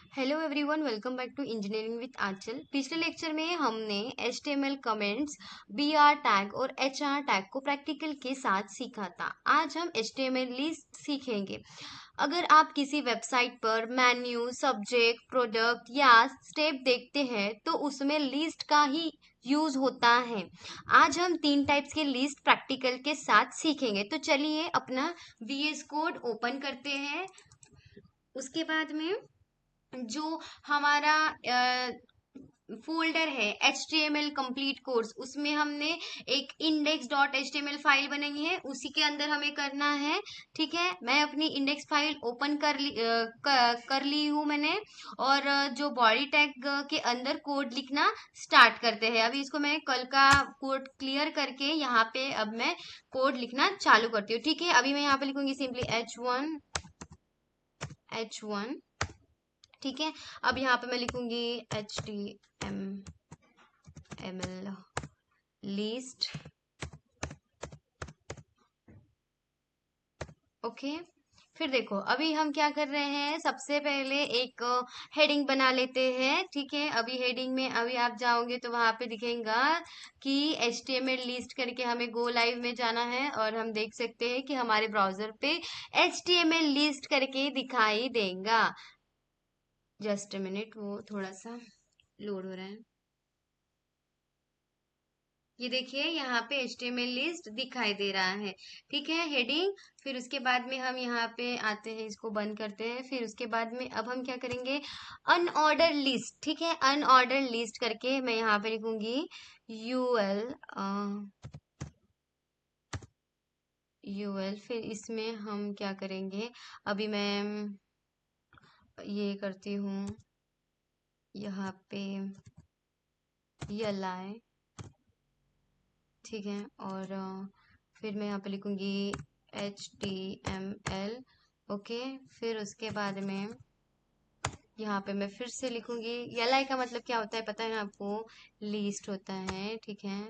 Hello everyone, welcome back to engineering with Aanchal. पिछले lecture में हमने HTML कमेंट्स, BR टैग और HR टैग को प्रैक्टिकल के साथ सीखा था। आज हम HTML लिस्ट सीखेंगे। अगर आप किसी वेबसाइट पर मेन्यू, सब्जेक्ट, प्रोडक्ट या स्टेप देखते हैं तो उसमें लिस्ट का ही यूज होता है। आज हम 3 टाइप्स के लिस्ट प्रैक्टिकल के साथ सीखेंगे। तो चलिए अपना VS कोड ओपन करते हैं। उसके बाद में जो हमारा फोल्डर है HTML कंप्लीट कोर्स, उसमें हमने एक index.html फाइल बनाई है, उसी के अंदर हमें करना है। ठीक है, मैं अपनी इंडेक्स फाइल ओपन कर ली हूँ मैंने। और जो बॉडी टैग के अंदर कोड लिखना स्टार्ट करते हैं। अभी इसको मैं कल का कोड क्लियर करके यहाँ पे अब मैं कोड लिखना चालू करती हूँ। ठीक है, अभी मैं यहाँ पे लिखूंगी सिंपली H1। ठीक है, अब यहाँ पे मैं लिखूंगी HTML लिस्ट। ओके, फिर देखो अभी हम क्या कर रहे हैं। सबसे पहले एक हेडिंग बना लेते हैं। ठीक है, अभी हेडिंग में अभी आप जाओगे तो वहां पे दिखेगा कि HTML लिस्ट करके हमें गो लाइव में जाना है, और हम देख सकते हैं कि हमारे ब्राउजर पे HTML लिस्ट करके दिखाई देगा। जस्ट अ मिनट, वो थोड़ा सा लोड हो रहा है। ये देखिए यहाँ पे HTML लिस्ट दिखाई दे रहा है। ठीक है, हेडिंग। फिर उसके बाद में हम यहाँ पे आते हैं, इसको बंद करते हैं। फिर उसके बाद में अब हम क्या करेंगे, अनऑर्डर लिस्ट। ठीक है, अनऑर्डर लिस्ट करके मैं यहाँ पे लिखूंगी यूएल यूएल। फिर इसमें हम क्या करेंगे, अभी मैं ये करती हूँ यहाँ पे यल। ठीक है, और फिर मैं यहाँ पे लिखूंगी HTML। ओके, फिर उसके बाद में यहाँ पे मैं फिर से लिखूंगी यल का मतलब क्या होता है पता है आपको, लीस्ट होता है। ठीक है,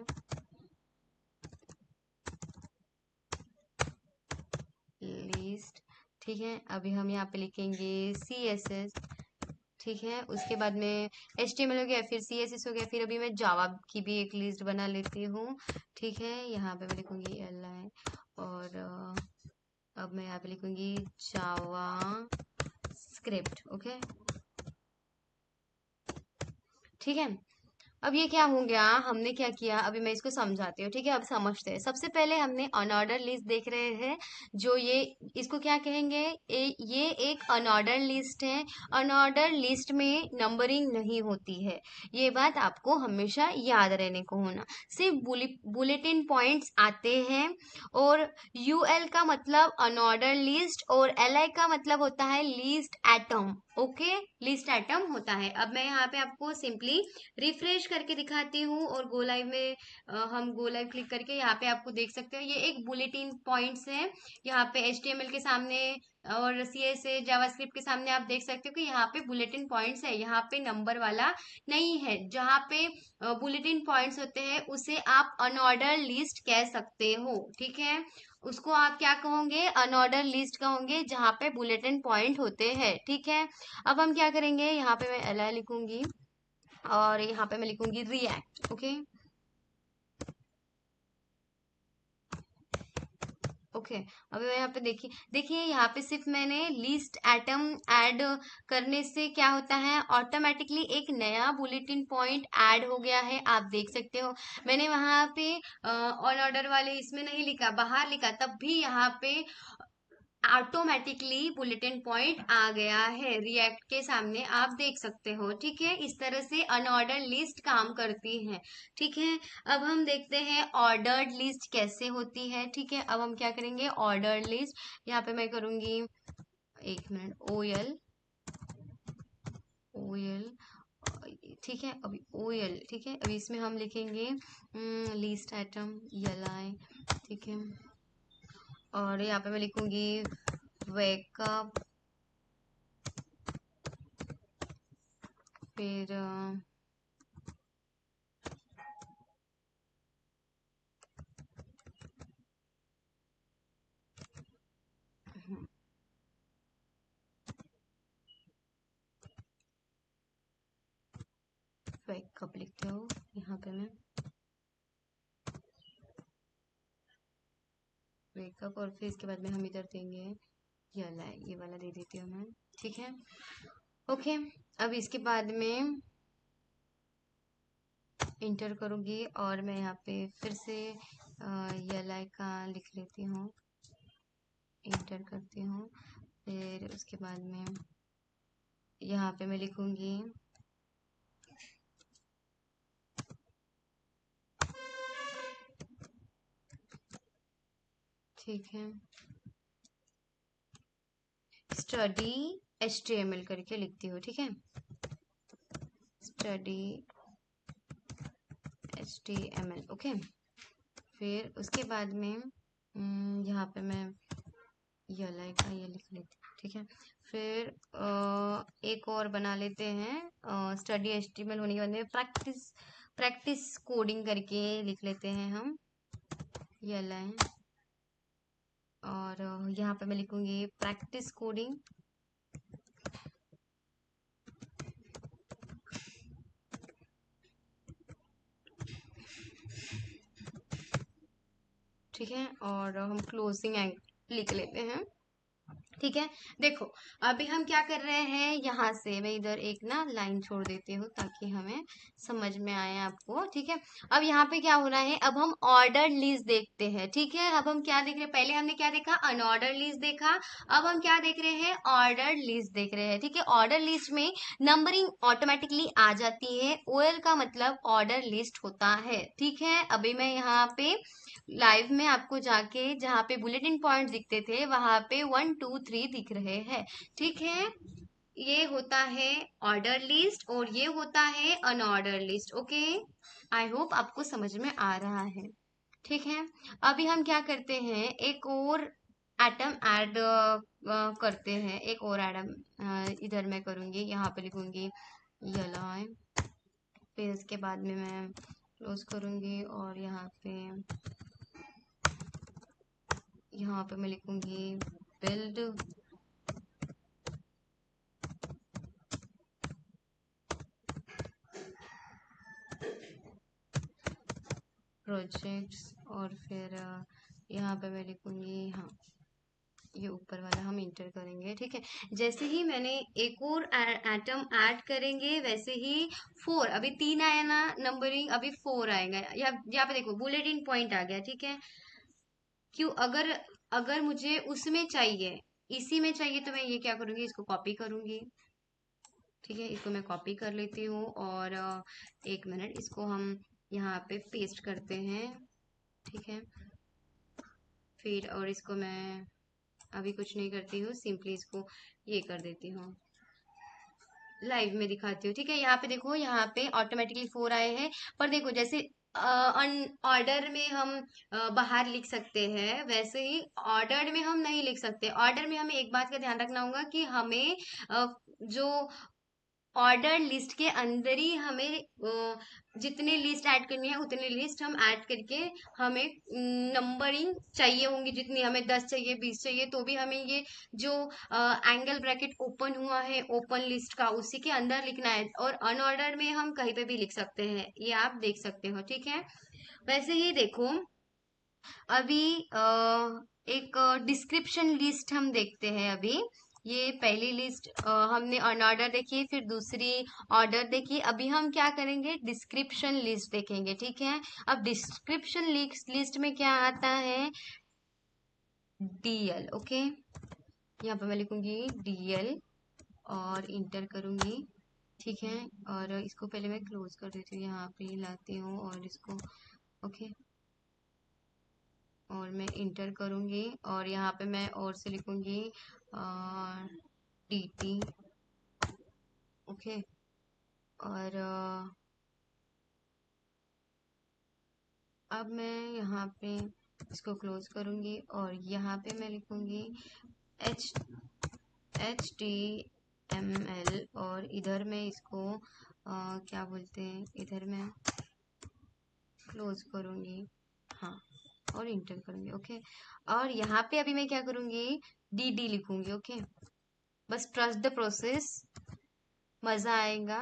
लीस्ट। ठीक है, अभी हम यहाँ पे लिखेंगे CSS। ठीक है, उसके बाद में HTML हो गया, फिर CSS हो गया, फिर अभी मैं जावा की भी एक लिस्ट बना लेती हूँ। ठीक है, यहाँ पे मैं लिखूंगी li, और अब मैं यहाँ पे लिखूंगी जावा स्क्रिप्ट। ओके, ठीक है। अब ये क्या हो गया, हमने क्या किया, अभी मैं इसको समझाती हूँ। ठीक है, अब समझते हैं। सबसे पहले हमने अनऑर्डर लिस्ट देख रहे हैं। जो ये इसको क्या कहेंगे, ये एक अनऑर्डर लिस्ट है। अनऑर्डर लिस्ट में नंबरिंग नहीं होती है, ये बात आपको हमेशा याद रहने को होना। सिर्फ बुलेटिन पॉइंट्स आते हैं। और यूएल का मतलब अनऑर्डर लिस्ट, और एलआई का मतलब होता है least atom. Okay, list atom होता है। अब मैं यहाँ पे आपको सिंपली रिफ्रेश करके दिखाती हूँ, और गो लाइव में हम गो लाइव क्लिक करके यहाँ पे आपको देख सकते हो, ये एक बुलेटिन पॉइंट्स है। यहाँ पे HTML के सामने और CSS जावास्क्रिप्ट के सामने आप देख सकते हो कि यहाँ पे बुलेटिन पॉइंट्स है, यहाँ पे नंबर वाला नहीं है। जहाँ पे बुलेटिन पॉइंट्स होते हैं उसे आप अनऑर्डर लिस्ट कह सकते हो। ठीक है, उसको आप क्या कहोगे, अनऑर्डर लिस्ट कहोगे, जहाँ पे बुलेटिन पॉइंट होते हैं। ठीक है, अब हम क्या करेंगे, यहाँ पे मैं li लिखूंगी, और यहाँ पे मैं लिखूंगी रिएक्ट। ओके, ओके, अभी मैं यहाँ पे देखिए देखिए यहाँ पे सिर्फ मैंने लिस्ट एटम ऐड करने से क्या होता है, ऑटोमेटिकली एक नया बुलेटिन पॉइंट ऐड हो गया है। आप देख सकते हो, मैंने वहां पे ऑन ऑर्डर वाले इसमें नहीं लिखा, बाहर लिखा, तब भी यहाँ पे ऑटोमेटिकली बुलेटिन पॉइंट आ गया है रिएक्ट के सामने, आप देख सकते हो। ठीक है, इस तरह से अनऑर्डर लिस्ट काम करती है। ठीक है, अब हम देखते हैं ऑर्डर्ड लिस्ट कैसे होती है। ठीक है, अब हम क्या करेंगे, ऑर्डर्ड लिस्ट यहाँ पे मैं करूंगी, एक मिनट, ओ एल। ठीक है, अभी OL। ठीक है, अभी इसमें हम लिखेंगे लिस्ट आइटम यल। ठीक है, और यहाँ पे मैं लिखूंगी वेकअप। फिर बैकअप लिखते हो यहाँ पे मैं बैकअप, और फिर इसके बाद में हम इधर देंगे ये वाला दे देती हूँ मैं, ठीक है। ओके, अब इसके बाद में इंटर करूँगी और मैं यहाँ पे फिर से ये का लिख लेती हूँ, इंटर करती हूँ। फिर उसके बाद में यहाँ पे मैं लिखूँगी ठीक है, स्टडी HTML करके लिखती हूँ, ठीक है, स्टडी HTML। ओके, फिर उसके बाद में यहाँ पे मैं ये लिख लेती हूँ, ठीक है। फिर एक और बना लेते हैं, स्टडी HTML होने के बाद में प्रैक्टिस कोडिंग करके लिख लेते हैं हम ये लाइन, और यहाँ पे मैं लिखूंगी प्रैक्टिस कोडिंग, ठीक है, और हम क्लोजिंग एंग लिख लेते हैं, ठीक है। देखो, अभी हम क्या कर रहे हैं, यहाँ से मैं इधर एक ना लाइन छोड़ देती हूँ ताकि हमें समझ में आए आपको, ठीक है। अब यहाँ पे क्या हो रहा है, अब हम ऑर्डर लिस्ट देखते हैं, ठीक है। अब हम क्या देख रहे हैं, पहले हमने क्या देखा, अनऑर्डर लिस्ट देखा। अब हम क्या देख रहे हैं, ऑर्डर लिस्ट देख रहे हैं, ठीक है। ऑर्डर लिस्ट में नंबरिंग ऑटोमेटिकली आ जाती है, OL का मतलब ऑर्डर लिस्ट होता है, ठीक है। अभी मैं यहाँ पे लाइव में आपको जाके जहाँ पे बुलेटिन पॉइंट दिखते थे वहां पे 1 2 3 दिख रहे हैं, ठीक है। ये होता है ऑर्डर लिस्ट और ये होता है unordered list. Okay, I hope आपको समझ में आ रहा है, ठीक है। अभी हम क्या करते हैं, एक और एटम ऐड करते हैं, एक और एटम इधर मैं करूंगी, यहाँ पे लिखूंगी ये, फिर उसके बाद में मैं क्लोज करूंगी और यहाँ पे मैं लिखूंगी बिल्ड प्रोजेक्ट्स, और फिर यहाँ पे मैं लिखूंगी, हाँ ये ऊपर वाला हम इंटर करेंगे, ठीक है। जैसे ही मैंने एक और एटम ऐड करेंगे वैसे ही 4, अभी 3 आया ना नंबरिंग, अभी 4 आएगा। यहाँ पे देखो बुलेटिन पॉइंट आ गया, ठीक है। क्यों, अगर अगर मुझे उसमें चाहिए, इसी में चाहिए, तो मैं ये क्या करूंगी, इसको कॉपी करूंगी, ठीक है। इसको मैं कॉपी कर लेती हूँ और एक मिनट, इसको हम यहाँ पे पेस्ट करते हैं, ठीक है। फिर और इसको मैं अभी कुछ नहीं करती हूँ, सिंपली इसको ये कर देती हूँ, लाइव में दिखाती हूँ, ठीक है। यहाँ पे देखो, यहाँ पे ऑटोमेटिकली 4 आए हैं, पर देखो जैसे ऑर्डर में हम बाहर लिख सकते हैं, वैसे ही ऑर्डर में हम नहीं लिख सकते। ऑर्डर में हमें एक बात का ध्यान रखना होगा कि हमें जो ऑर्डर लिस्ट के अंदर ही हमें जितने लिस्ट ऐड करनी है उतने लिस्ट हम ऐड करके, हमें नंबरिंग चाहिए होंगी, जितनी हमें 10 चाहिए 20 चाहिए तो भी हमें ये जो एंगल ब्रैकेट ओपन हुआ है ओपन लिस्ट का उसी के अंदर लिखना है, और अनऑर्डर में हम कहीं पे भी लिख सकते हैं, ये आप देख सकते हो, ठीक है। वैसे ही देखो, अभी एक डिस्क्रिप्शन लिस्ट हम देखते हैं। अभी ये पहली लिस्ट हमने अनऑर्डर देखी, फिर दूसरी ऑर्डर देखी, अभी हम क्या करेंगे, डिस्क्रिप्शन लिस्ट देखेंगे, ठीक है। अब डिस्क्रिप्शन लिस्ट में क्या आता है, DL। ओके, यहाँ पे मैं लिखूंगी DL और इंटर करूंगी, ठीक है। और इसको पहले मैं क्लोज कर देती हूँ, यहाँ पे लाती हूँ और इसको, ओके, और मैं इंटर करूंगी और यहाँ पे मैं और से लिखूंगी DT। ओके, और अब मैं यहाँ पे इसको क्लोज करूंगी और यहाँ पे मैं लिखूंगी एच HTML, और इधर मैं इसको क्या बोलते हैं, इधर मैं क्लोज करूंगी, हाँ, और इंटर करूंगी, ओके। और यहाँ पे अभी मैं क्या करूंगी, DD लिखूंगी, ओके। बस ट्रस्ट द प्रोसेस, मजा आएगा।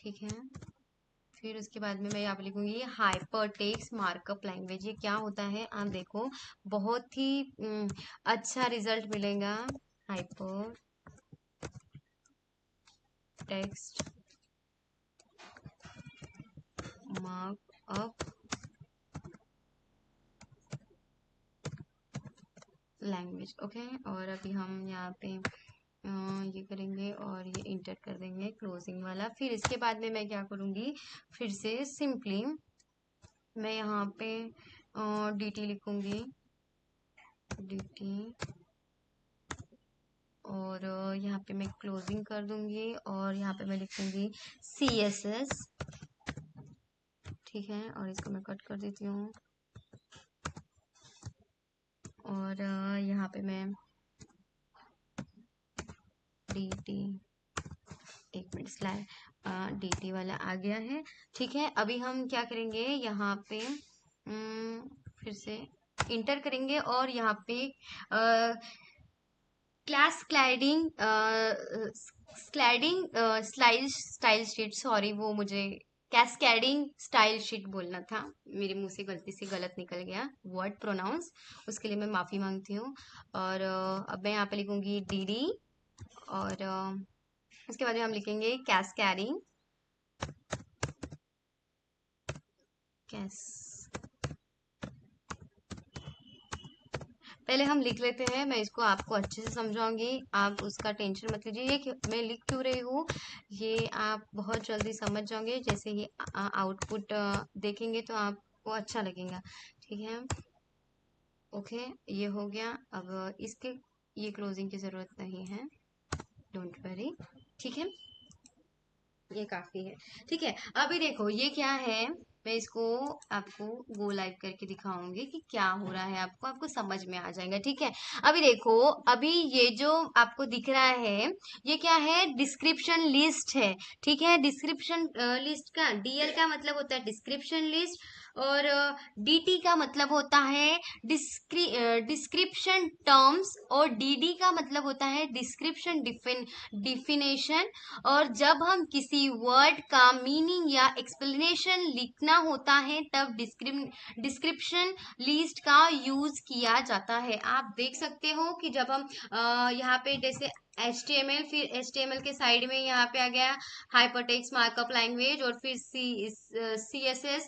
ठीक है। फिर उसके बाद में मैं यहाँ पे लिखूंगी हाइपरटेक्स्ट मार्कअप लैंग्वेज। ये क्या होता है आप देखो, बहुत ही अच्छा रिजल्ट मिलेगा। Hyper text markup language, okay. और अभी हम यहाँ पे ये करेंगे और ये इंटर कर देंगे क्लोजिंग वाला। फिर इसके बाद में मैं क्या करूँगी, फिर से सिंपली मैं यहाँ पे dt लिखूंगी, dt, और यहाँ पे मैं क्लोजिंग कर दूंगी और यहाँ पे मैं लिखूंगी css, ठीक है। और इसको मैं कट कर देती हूँ और यहाँ पे मैं dt, एक मिनट, स्लैश dt वाला आ गया है, ठीक है। अभी हम क्या करेंगे, यहाँ पे फिर से इंटर करेंगे और यहाँ पे class sliding sliding style sheet, sorry वो मुझे कैस्केडिंग स्टाइल शीट बोलना था, मेरे मुंह से गलती से गलत निकल गया वर्ड प्रोनाउंस, उसके लिए मैं माफ़ी मांगती हूँ। और अब मैं यहाँ पे लिखूंगी dd, और उसके बाद में हम लिखेंगे कैस्केडिंग, कैस, पहले हम लिख लेते हैं, मैं इसको आपको अच्छे से समझाऊंगी, आप उसका टेंशन मत लीजिए। ये मैं लिख क्यों रही हूँ ये आप बहुत जल्दी समझ जाओगे, जैसे ही आउटपुट देखेंगे तो आपको अच्छा लगेगा, ठीक है। ओके, ये हो गया। अब इसके ये क्लोजिंग की ज़रूरत नहीं है, डोंट वरी, ठीक है, ये काफी है, ठीक है। अभी देखो ये क्या है, मैं इसको आपको गो लाइव करके दिखाऊंगी कि क्या हो रहा है, आपको समझ में आ जाएगा, ठीक है। अभी देखो, अभी ये जो आपको दिख रहा है ये क्या है, डिस्क्रिप्शन लिस्ट है, ठीक है। डिस्क्रिप्शन लिस्ट का डीएल का मतलब होता है डिस्क्रिप्शन लिस्ट, और डीटी का मतलब होता है डिस्क्रिप्शन टर्म्स, और डीडी का मतलब होता है डिस्क्रिप्शन डिफिनेशन। और जब हम किसी वर्ड का मीनिंग या एक्सप्लेनेशन लिखना होता है तब डिस्क्रिप्शन लिस्ट का यूज किया जाता है। आप देख सकते हो कि जब हम यहाँ पे जैसे HTML, फिर HTML के साइड में यहाँ पे आ गया हाइपरटेक्स्ट मार्कअप लैंग्वेज, और फिर CSS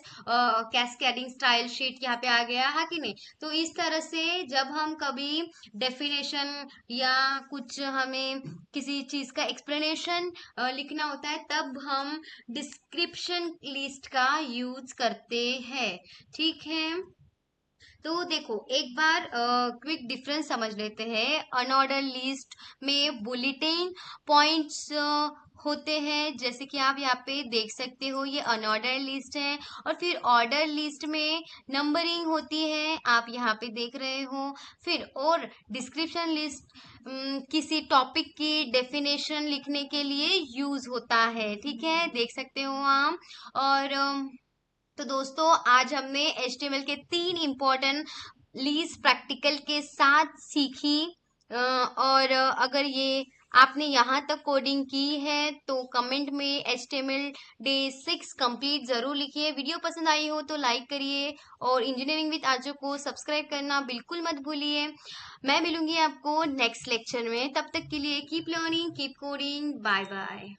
कैस्केडिंग स्टाइल शीट यहाँ पे आ गया है कि नहीं। तो इस तरह से जब हम कभी डेफिनेशन या कुछ हमें किसी चीज का एक्सप्लेनेशन लिखना होता है तब हम डिस्क्रिप्शन लिस्ट का यूज करते हैं, ठीक है। तो देखो एक बार क्विक डिफरेंस समझ लेते हैं। अनऑर्डर लिस्ट में बुलेटिन पॉइंट्स होते हैं, जैसे कि आप यहाँ पे देख सकते हो, ये अनऑर्डर लिस्ट है। और फिर ऑर्डर लिस्ट में नंबरिंग होती है, आप यहाँ पे देख रहे हो। फिर और डिस्क्रिप्शन लिस्ट किसी टॉपिक की डेफिनेशन लिखने के लिए यूज होता है, ठीक है, देख सकते हो आप। और तो दोस्तों आज हमने HTML के 3 इम्पोर्टेंट लीज प्रैक्टिकल के साथ सीखी। और अगर ये आपने यहाँ तक कोडिंग की है तो कमेंट में HTML डे 6 कंप्लीट जरूर लिखिए। वीडियो पसंद आई हो तो लाइक करिए और इंजीनियरिंग विद आजो को सब्सक्राइब करना बिल्कुल मत भूलिए। मैं मिलूंगी आपको नेक्स्ट लेक्चर में, तब तक के लिए keep learning keep coding, bye bye.